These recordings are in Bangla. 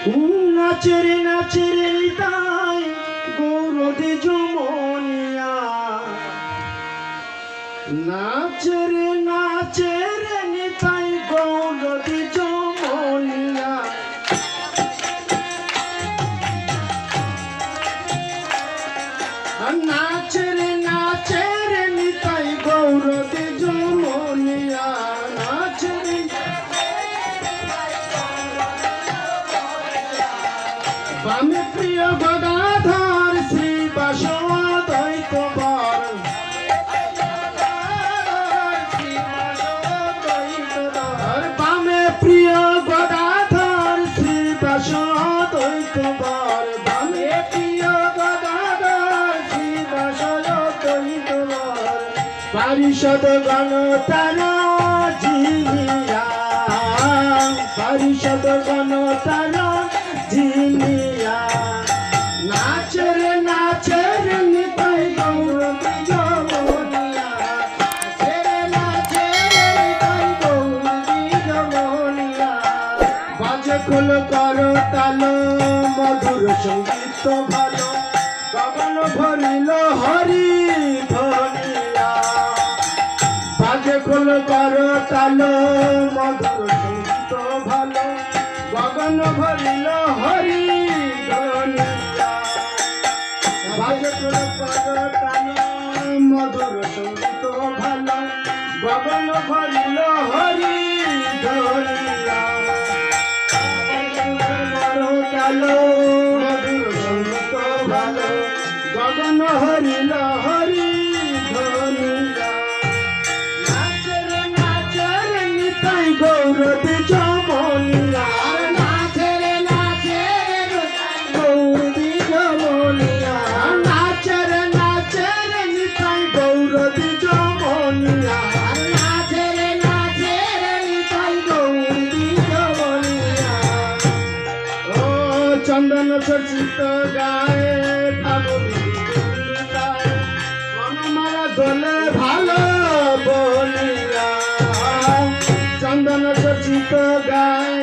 নাচেরে নাচেরে নিতাই গৌরদে যমনিয়া নাচেরে নাচেরে নিতাই গৌরদে যমনিয়া নাচেরে নাচেরে নিতাই গৌরদে যমনিয়া নাচেরে বামে প্রিয় গদাধর শ্রী বাসদ্বৈত বর বামে প্রিয় গদাধর শ্রী বাসদ্বৈত বর বামে প্রিয় গদাধর শ্রী বাসদ্বৈত বর পারিষদ গণ তারা জিনিয়া পারিষদ গণ তারা জিনিয়া নাচরে নাচরে নিতাই গৌরদে যমনিয়া নাচরে নাচরে নিতাই গৌরদে যমনিয়া বাজে খোল করো তালো মধুর সঙ্গীত ভালো গগন ভরিল হরি ধ্বনিয়া বাজে খোল করো তালো মধুর সঙ্গীত ভালো গগন ভরিল হরি ধ্বনিয়া বাজে খোল করো তালো মধুর সঙ্গীত ভালো গগন ভরিল হরি ধ্বনিয়া তালো মধুর সঙ্গীত ভালো গগন হরিল হরি ধ্বনিয়া নাচরে নাচরে নিতাই গৌরদে যমনিয়া নাচরে নাচরে গৌরদে যমনিয়া নাচরে নাচরে নিতাই গৌরদে যমনিয়া নাচরে নাচরে নিতাই গৌরদে যমনিয়া ও চন্দন সচিত গায়ে মনমারা দোলে ভালো বলিয়া চন্দন সচিত গায়ে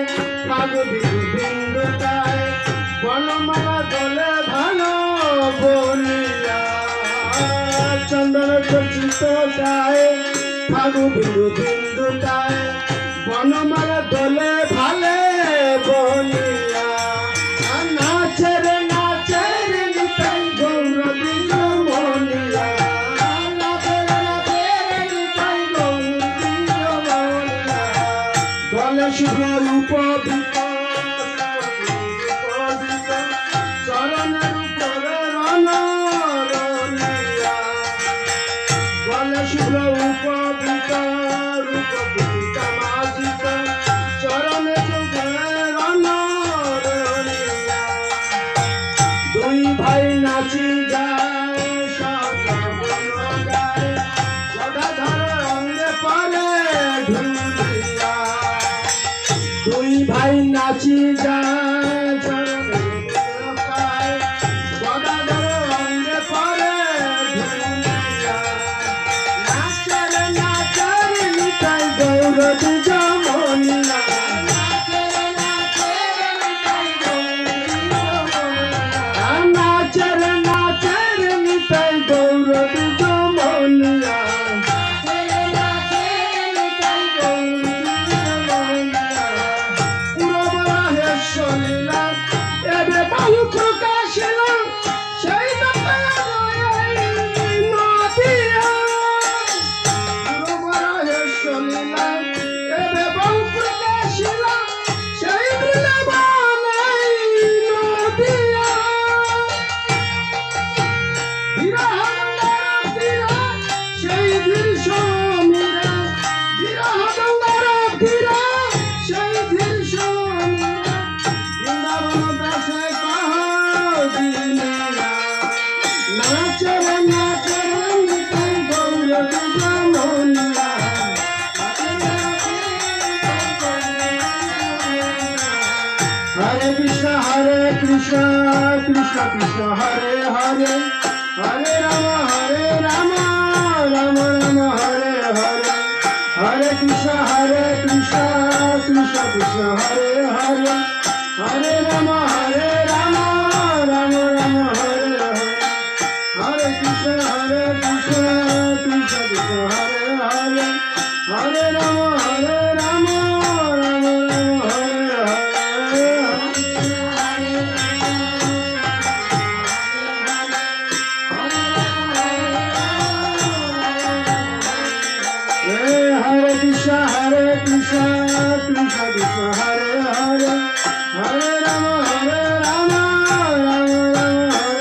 ফাগুনি বিন্দু গায়ে বনমালা দোলে ভালো বলিয়া চন্দন সচিত গায়ে ফাগুনি বিন্দু গায়ে বনমালা দোলে ভালে বলিয়া নাচরে নাচরে নিতাই গৌরদে যমনিয়া নাচরে নাচরে নিতাই গৌরদে যমনিয়া গলে শুভ রূপ চরণের উপরে রণরণিয়া গলে শুভ রূপ মাজিত চরণের উপরে রণরণিয়া দুই ভাই নাচি যায় সর্বগুণ গায় গদাধর অঙ্গে পরে ঢুলিয়া দুই ভাই নাচি যায় গদাধর অঙ্গে পরে ঢুলিয়া নাচরে নাচরে নিতাই গৌরদে যমনিয়া নাচরে নাচরে নিতাই গৌরদে যমনিয়া চলিলা এবে বায়ু প্রকাশিল সেই নদিয়া পুরবরাহে চলিলা এবে বায়ু প্রকাশিল সেই বৃন্দাবনাই নদিয়া বিরহগঙ্গার তীরা সেই ধীর সমীরা বিরহগঙ্গার তীরা সেই ধীর সমীরা বৃন্দাবন দাসে কহিলা নাচরে নাচরে নিতাই গৌরদে যমনিয়া হরে কৃষ্ণ কৃষ্ণ কৃষ্ণ কৃষ্ণ হরে হরে হরে রাম রাম রাম হরে হরে हरे Krishna Krishna Krishna Hare Hare Hare Rama, Rama Rama, Hare Hare. Hare Krishna, Krishna Krishna, Hare Hare. Hare Rama, Rama Rama, Hare Hare. Hare Krishna, Krishna Krishna, Hare Hare. Hare Rama, Rama Rama, Hare Hare.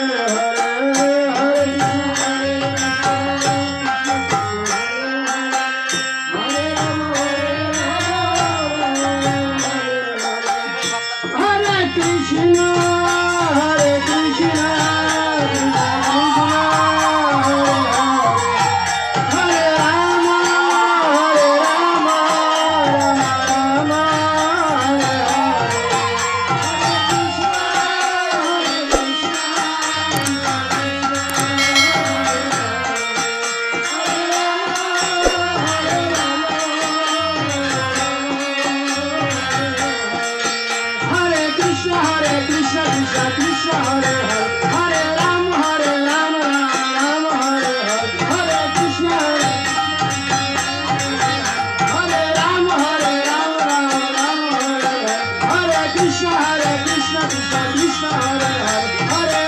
Hare Krishna, Hare Krishna, Hare Rama, Rama Rama, Hare Krishna, Krishna Krishna, Hare Hare. Hare Rama, Rama Rama, Hare Hare. Hare Krishna, Hare Rama, Rama Rama, Hare Hare. Hare Krishna, Krishna Krishna, Hare Hare. Hare